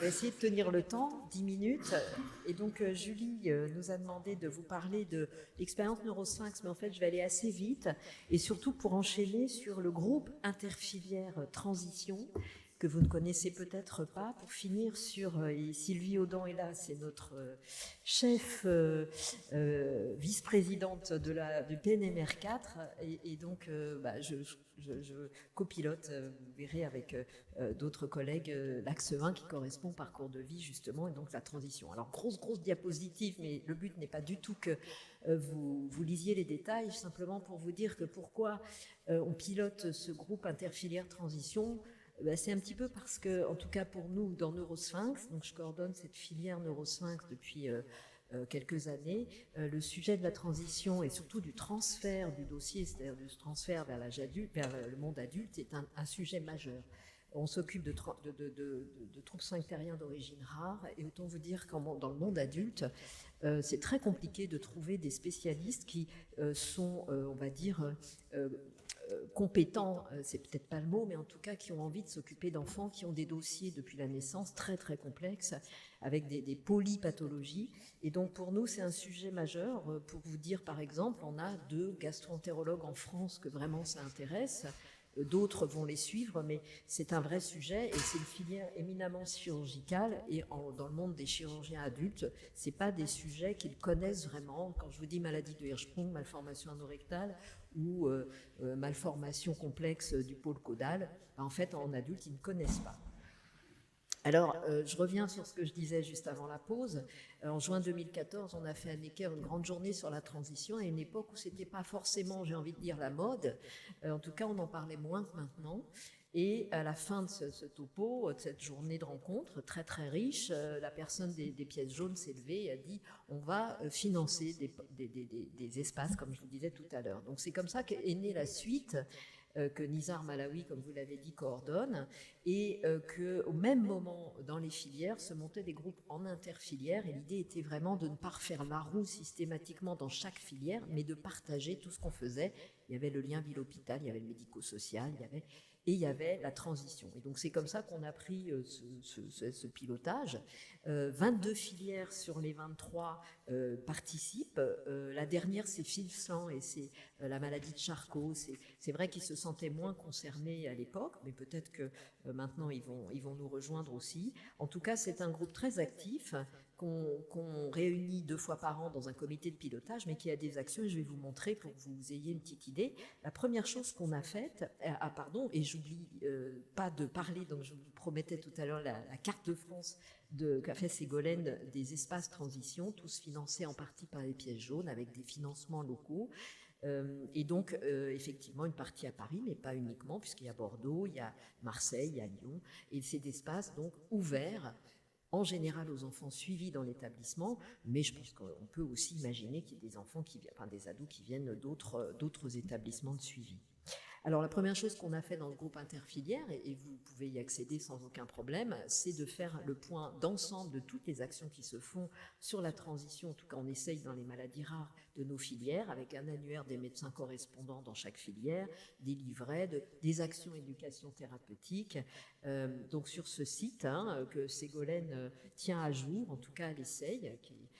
On va essayer de tenir le temps, 10 minutes. Et donc, Julie nous a demandé de vous parler de l'expérience Neurosphinx, mais en fait, je vais aller assez vite. Et surtout pour enchaîner sur le groupe interfilière Transition, que vous ne connaissez peut-être pas, pour finir sur, et Sylvie Audan est là, c'est notre chef vice-présidente du PNMR 4, et donc je copilote, vous verrez avec d'autres collègues, l'axe 1 qui correspond au parcours de vie justement, et donc la transition. Alors grosse diapositive, mais le but n'est pas du tout que vous lisiez les détails, simplement pour vous dire que pourquoi on pilote ce groupe interfilière transition. C'est un petit peu parce que, en tout cas pour nous, dans Neurosphinx, donc je coordonne cette filière Neurosphinx depuis quelques années, le sujet de la transition et surtout du transfert du dossier, c'est-à-dire du transfert vers l'âge adulte, vers le monde adulte, est un sujet majeur. On s'occupe de troubles sphinctériens d'origine rare, et autant vous dire que dans le monde adulte, c'est très compliqué de trouver des spécialistes qui sont, on va dire, compétents, c'est peut-être pas le mot, mais en tout cas qui ont envie de s'occuper d'enfants qui ont des dossiers depuis la naissance très complexes, avec des polypathologies. Et donc pour nous, c'est un sujet majeur. Pour vous dire, par exemple, on a 2 gastro-entérologues en France que vraiment ça intéresse. D'autres vont les suivre, mais c'est un vrai sujet et c'est une filière éminemment chirurgicale. Et dans le monde des chirurgiens adultes, c'est pas des sujets qu'ils connaissent vraiment. Quand je vous dis maladie de Hirschsprung, malformation anorectale ou malformation complexe du pôle caudal, en fait, en adulte, ils ne connaissent pas. Alors, je reviens sur ce que je disais juste avant la pause. En juin 2014, on a fait à Necker une grande journée sur la transition, à une époque où c'était pas forcément, j'ai envie de dire, la mode. En tout cas, on en parlait moins que maintenant. Et à la fin de ce topo, de cette journée de rencontre très riche, la personne des pièces jaunes s'est levée et a dit on va financer des espaces, comme je vous disais tout à l'heure. Donc c'est comme ça qu'est née la suite que Nizar Malawi, comme vous l'avez dit, coordonne, et qu'au même moment, dans les filières, se montaient des groupes en interfilières, et l'idée était vraiment de ne pas refaire la roue systématiquement dans chaque filière, mais de partager tout ce qu'on faisait. Il y avait le lien ville-hôpital, il y avait le médico-social, il y avait la transition. Et donc c'est comme ça qu'on a pris ce pilotage. 22 filières sur les 23 participent. La dernière, c'est Filsan, et c'est la maladie de Charcot. C'est vrai qu'ils se sentaient moins concernés à l'époque, mais peut-être que maintenant ils vont nous rejoindre aussi. En tout cas, c'est un groupe très actif qu'on réunit 2 fois par an dans un comité de pilotage, mais qui a des actions, et je vais vous montrer pour que vous ayez une petite idée. La première chose qu'on a faite, et j'oublie pas de parler, donc je vous promettais tout à l'heure la carte de France qu'a fait Ségolène des espaces transition, tous financés en partie par les pièces jaunes, avec des financements locaux. Et donc, effectivement, une partie à Paris, mais pas uniquement, puisqu'il y a Bordeaux, il y a Marseille, il y a Lyon, et c'est d'espaces donc ouverts, en général aux enfants suivis dans l'établissement, mais je pense qu'on peut aussi imaginer qu'il y ait des enfants des ados qui viennent d'autres établissements de suivi. Alors la première chose qu'on a fait dans le groupe interfilière, et vous pouvez y accéder sans aucun problème, c'est de faire le point d'ensemble de toutes les actions qui se font sur la transition, en tout cas on essaye dans les maladies rares de nos filières, avec un annuaire des médecins correspondants dans chaque filière, des livrets, des actions éducation thérapeutique. Donc sur ce site que Ségolène tient à jour, en tout cas elle essaye, qui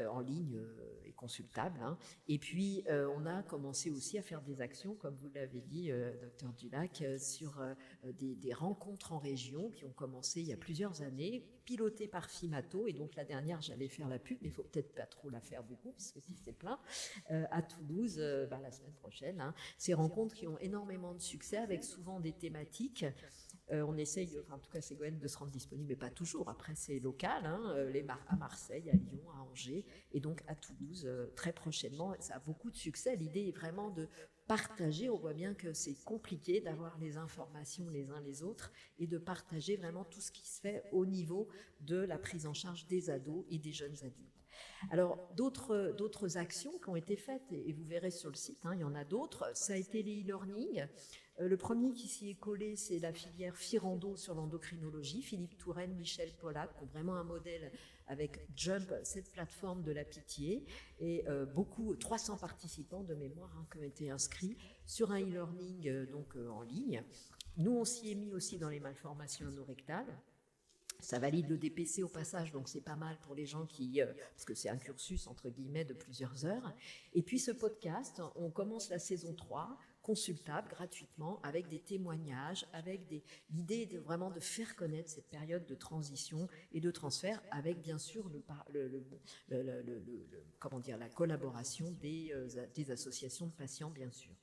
en ligne et consultable. Et puis, on a commencé aussi à faire des actions, comme vous l'avez dit, Dr Dulac, sur des rencontres en région qui ont commencé il y a plusieurs années, pilotées par Fimato. Et donc, la dernière, j'allais faire la pub, mais il ne faut peut-être pas trop la faire beaucoup, parce que si c'est plein, à Toulouse, la semaine prochaine. Ces rencontres qui ont énormément de succès, avec souvent des thématiques. On essaye, en tout cas Ségolène, de se rendre disponible, mais pas toujours. Après, c'est local, à Marseille, à Lyon, à Angers, et donc à Toulouse très prochainement. Ça a beaucoup de succès. L'idée est vraiment de partager. On voit bien que c'est compliqué d'avoir les informations les uns les autres, et de partager vraiment tout ce qui se fait au niveau de la prise en charge des ados et des jeunes adultes. Alors, d'autres actions qui ont été faites, et vous verrez sur le site, il y en a d'autres, ça a été les e-learning. Le premier qui s'y est collé, c'est la filière Firando sur l'endocrinologie. Philippe Touraine, Michel Pollack ont vraiment un modèle avec Jump, cette plateforme de la pitié, et 300 participants de mémoire qui ont été inscrits sur un e-learning en ligne. Nous, on s'y est mis aussi dans les malformations anorectales. Ça valide le DPC au passage, donc c'est pas mal pour les gens qui... parce que c'est un cursus, entre guillemets, de plusieurs heures. Et puis ce podcast, on commence la saison 3, consultable gratuitement, avec des témoignages, avec l'idée vraiment de faire connaître cette période de transition et de transfert, avec bien sûr comment dire, la collaboration des associations de patients, bien sûr.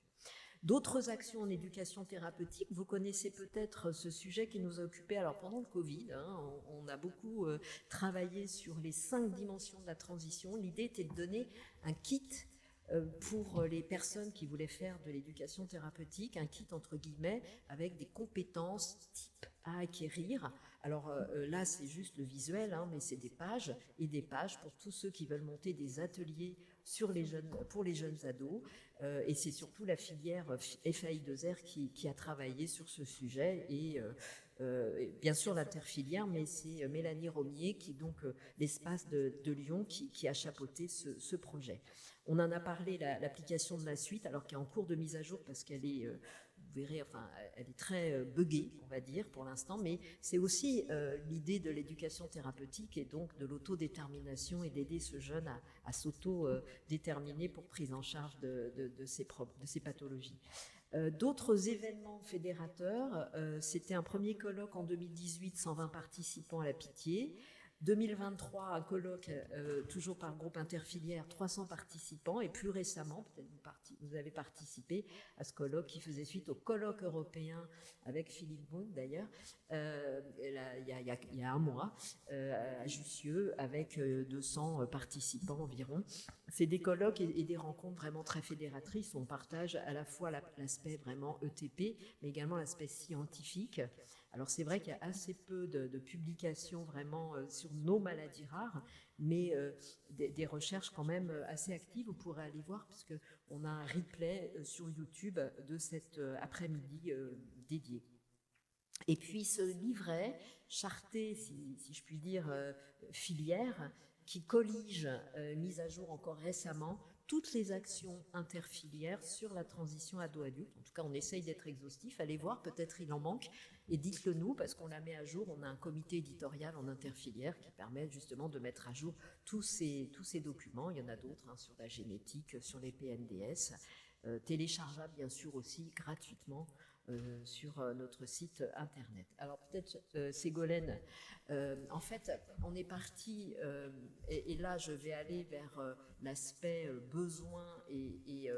D'autres actions en éducation thérapeutique, vous connaissez peut-être ce sujet qui nous a occupés alors pendant le Covid, on a beaucoup travaillé sur les 5 dimensions de la transition. L'idée était de donner un kit pour les personnes qui voulaient faire de l'éducation thérapeutique, un kit entre guillemets avec des compétences type à acquérir. Alors là, c'est juste le visuel, mais c'est des pages et des pages pour tous ceux qui veulent monter des ateliers pour les jeunes ados. Et c'est surtout la filière FAI2R qui a travaillé sur ce sujet et bien sûr l'interfilière, mais c'est Mélanie Romier qui donc l'espace de Lyon qui a chapeauté ce projet. On en a parlé, l'application de la suite, alors qui est en cours de mise à jour parce qu'elle est, vous verrez, enfin, elle est très buggée, on va dire, pour l'instant, mais c'est aussi l'idée de l'éducation thérapeutique et donc de l'autodétermination et d'aider ce jeune à s'auto-déterminer pour prise en charge de ses pathologies. D'autres événements fédérateurs, c'était un premier colloque en 2018, 120 participants à la Pitié. 2023, un colloque, toujours par groupe interfilière, 300 participants, et plus récemment, peut-être vous avez participé à ce colloque qui faisait suite au colloque européen avec Philippe Boone d'ailleurs, il y a un mois, à Jussieu, avec 200 participants environ. C'est des colloques et des rencontres vraiment très fédératrices. On partage à la fois l'aspect vraiment ETP, mais également l'aspect scientifique. Alors c'est vrai qu'il y a assez peu de publications vraiment sur nos maladies rares, mais des recherches quand même assez actives. Vous pourrez aller voir parce qu'on a un replay sur YouTube de cet après-midi dédié. Et puis ce livret charté, si je puis dire, filière, qui collige, mise à jour encore récemment, toutes les actions interfilières sur la transition ado-adulte. En tout cas, on essaye d'être exhaustif. Allez voir, peut-être il en manque. Et dites-le nous, parce qu'on la met à jour. On a un comité éditorial en interfilière qui permet justement de mettre à jour tous ces documents. Il y en a d'autres sur la génétique, sur les PNDS. Téléchargeables, bien sûr, aussi gratuitement sur notre site internet. Alors peut-être Ségolène, en fait on est parti et là je vais aller vers l'aspect besoin et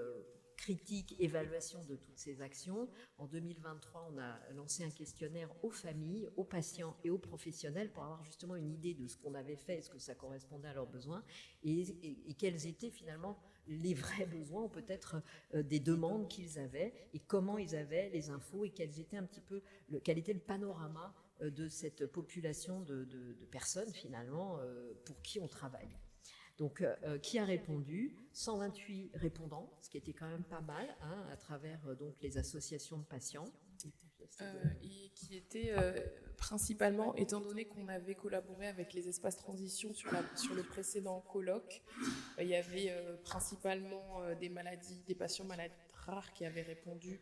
critique, évaluation de toutes ces actions. En 2023, on a lancé un questionnaire aux familles, aux patients et aux professionnels pour avoir justement une idée de ce qu'on avait fait, est-ce que ça correspondait à leurs besoins et quels étaient finalement les vrais besoins ou peut-être des demandes qu'ils avaient et comment ils avaient les infos et quel était le panorama de cette population de personnes finalement pour qui on travaille. Donc, qui a répondu? 128 répondants, ce qui était quand même pas mal, à travers donc les associations de patients. Et qui était principalement, étant donné qu'on avait collaboré avec les espaces transition sur le précédent colloque, il y avait principalement des patients malades rares qui avaient répondu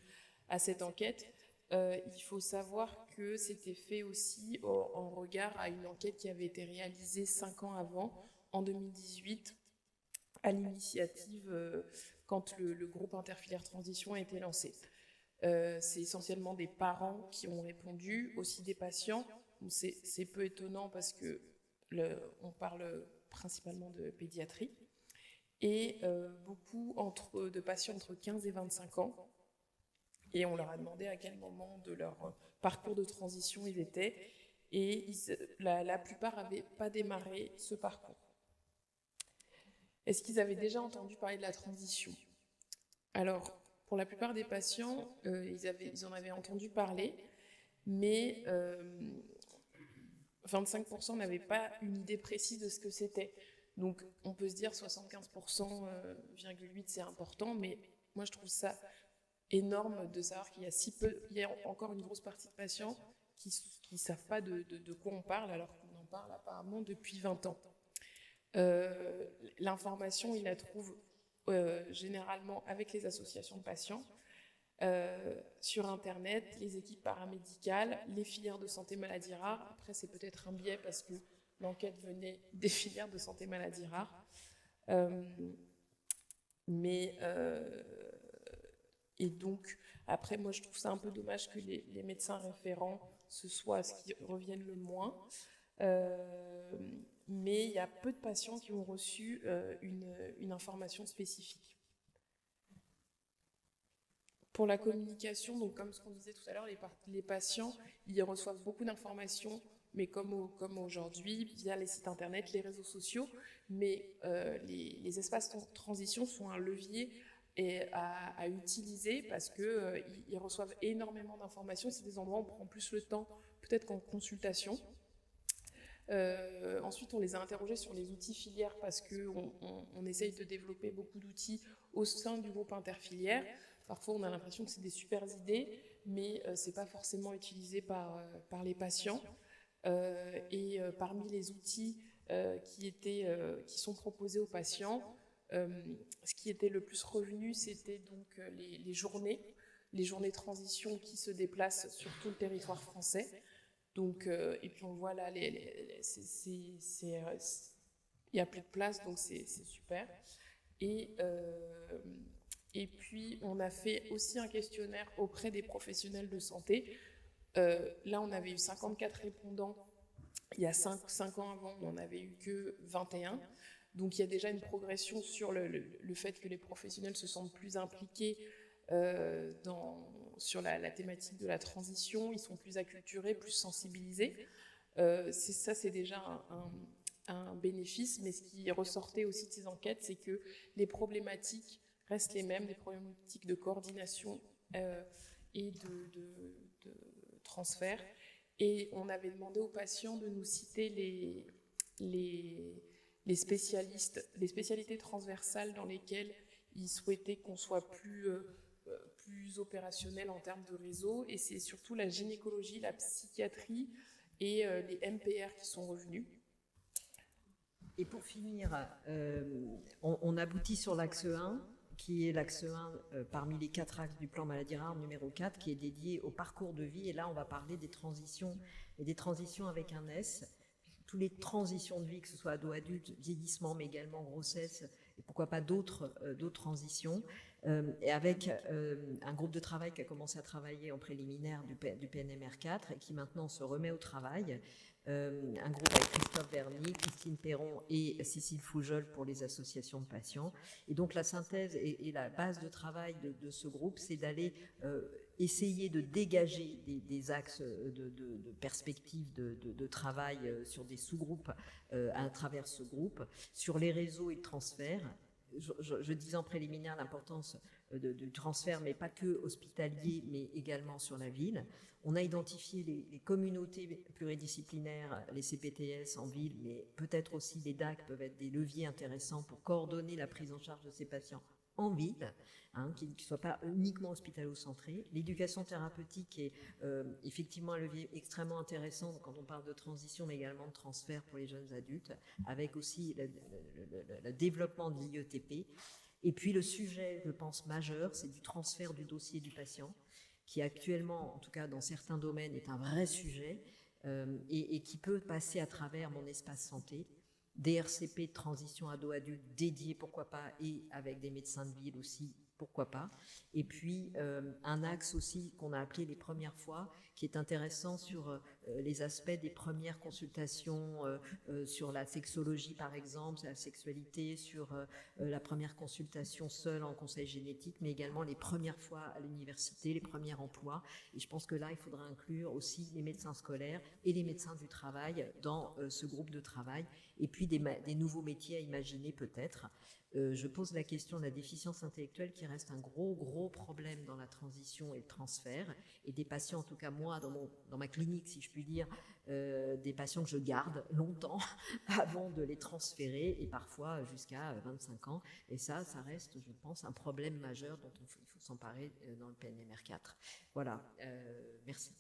à cette enquête. Il faut savoir que c'était fait aussi en regard à une enquête qui avait été réalisée 5 ans avant, en 2018, à l'initiative quand le groupe interfilière transition a été lancé. C'est essentiellement des parents qui ont répondu, aussi des patients. C'est peu étonnant parce que on parle principalement de pédiatrie. Et beaucoup de patients entre 15 et 25 ans. Et on leur a demandé à quel moment de leur parcours de transition ils étaient. Et la plupart n'avaient pas démarré ce parcours. Est-ce qu'ils avaient déjà entendu parler de la transition? Alors, pour la plupart des patients, ils en avaient entendu parler, mais 25% n'avaient pas une idée précise de ce que c'était. Donc, on peut se dire 75,8% c'est important, mais moi, je trouve ça énorme de savoir qu'il y a encore une grosse partie de patients qui ne savent pas de quoi on parle, alors qu'on en parle apparemment depuis 20 ans. L'information, ils la trouvent généralement avec les associations de patients, sur Internet, les équipes paramédicales, les filières de santé maladies rares. Après, c'est peut-être un biais parce que l'enquête venait des filières de santé maladies rares. Et donc, après, moi, je trouve ça un peu dommage que les médecins référents, ce soit ce qui reviennent le moins. Mais il y a peu de patients qui ont reçu une information spécifique. Pour la communication, donc comme ce qu'on disait tout à l'heure, les patients, ils reçoivent beaucoup d'informations, mais comme aujourd'hui, via les sites internet, les réseaux sociaux, mais les espaces de transition sont un levier à utiliser parce qu'ils reçoivent énormément d'informations. C'est des endroits où on prend plus le temps, peut-être qu'en consultation. Ensuite, on les a interrogés sur les outils filières parce qu'on essaye de développer beaucoup d'outils au sein du groupe interfilière. Parfois, on a l'impression que c'est des super idées, mais ce n'est pas forcément utilisé par les patients. Parmi les outils qui sont proposés aux patients, ce qui était le plus revenu, c'était donc les journées de transition qui se déplacent sur tout le territoire français. Donc, et puis on voit là, il n'y a plus de place, donc c'est super. Et puis, on a fait aussi un questionnaire auprès des professionnels de santé. Là, on avait eu 54 répondants. Il y a 5 ans avant, on n'avait eu que 21. Donc, il y a déjà une progression sur le fait que les professionnels se sentent plus impliqués sur la thématique de la transition. Ils sont plus acculturés, plus sensibilisés. C'est déjà un bénéfice. Mais ce qui ressortait aussi de ces enquêtes, c'est que les problématiques restent les mêmes, des problématiques de coordination et de transfert. Et on avait demandé aux patients de nous citer les spécialités transversales dans lesquelles ils souhaitaient qu'on soit plus opérationnel en termes de réseau. Et c'est surtout la gynécologie, la psychiatrie et les MPR qui sont revenus. Et pour finir, on aboutit sur l'axe 1, qui est l'axe 1 parmi les 4 axes du plan maladie rare numéro 4, qui est dédié au parcours de vie. Et là, on va parler des transitions, et des transitions avec un S. Toutes les transitions de vie, que ce soit ado-adulte, vieillissement, mais également grossesse, et pourquoi pas d'autres transitions. Et avec un groupe de travail qui a commencé à travailler en préliminaire du PNMR4 et qui maintenant se remet au travail. Un groupe avec Christophe Verny, Christine Perron et Cécile Fougeol pour les associations de patients. Et donc la synthèse et la base de travail de ce groupe, c'est d'aller essayer de dégager des axes de perspective de travail sur des sous-groupes à travers ce groupe, sur les réseaux et le transfert. Je disais en préliminaire l'importance du transfert, mais pas que hospitalier, mais également sur la ville. On a identifié les communautés pluridisciplinaires, les CPTS en ville, mais peut-être aussi les DAC peuvent être des leviers intéressants pour coordonner la prise en charge de ces patients en ville, qui ne soit pas uniquement hospitalo-centré. L'éducation thérapeutique est effectivement un levier extrêmement intéressant quand on parle de transition, mais également de transfert pour les jeunes adultes, avec aussi le développement de l'IETP. Et puis le sujet, je pense, majeur, c'est du transfert du dossier du patient, qui actuellement, en tout cas dans certains domaines, est un vrai sujet et qui peut passer à travers mon espace santé. DRCP de transition ado-adulte dédié, pourquoi pas, et avec des médecins de ville aussi, pourquoi pas. Et puis, un axe aussi qu'on a appelé les premières fois, qui est intéressant sur les aspects des premières consultations, sur la sexologie par exemple, sur la sexualité, sur la première consultation seule en conseil génétique, mais également les premières fois à l'université, les premiers emplois. Et je pense que là, il faudra inclure aussi les médecins scolaires et les médecins du travail dans ce groupe de travail. Et puis des nouveaux métiers à imaginer peut-être. Je pose la question de la déficience intellectuelle qui reste un gros problème dans la transition et le transfert. Et des patients, en tout cas moi, dans ma clinique, si je puis dire, des patients que je garde longtemps avant de les transférer et parfois jusqu'à 25 ans. Et ça reste, je pense, un problème majeur dont il faut s'emparer dans le PNMR4. Voilà, merci.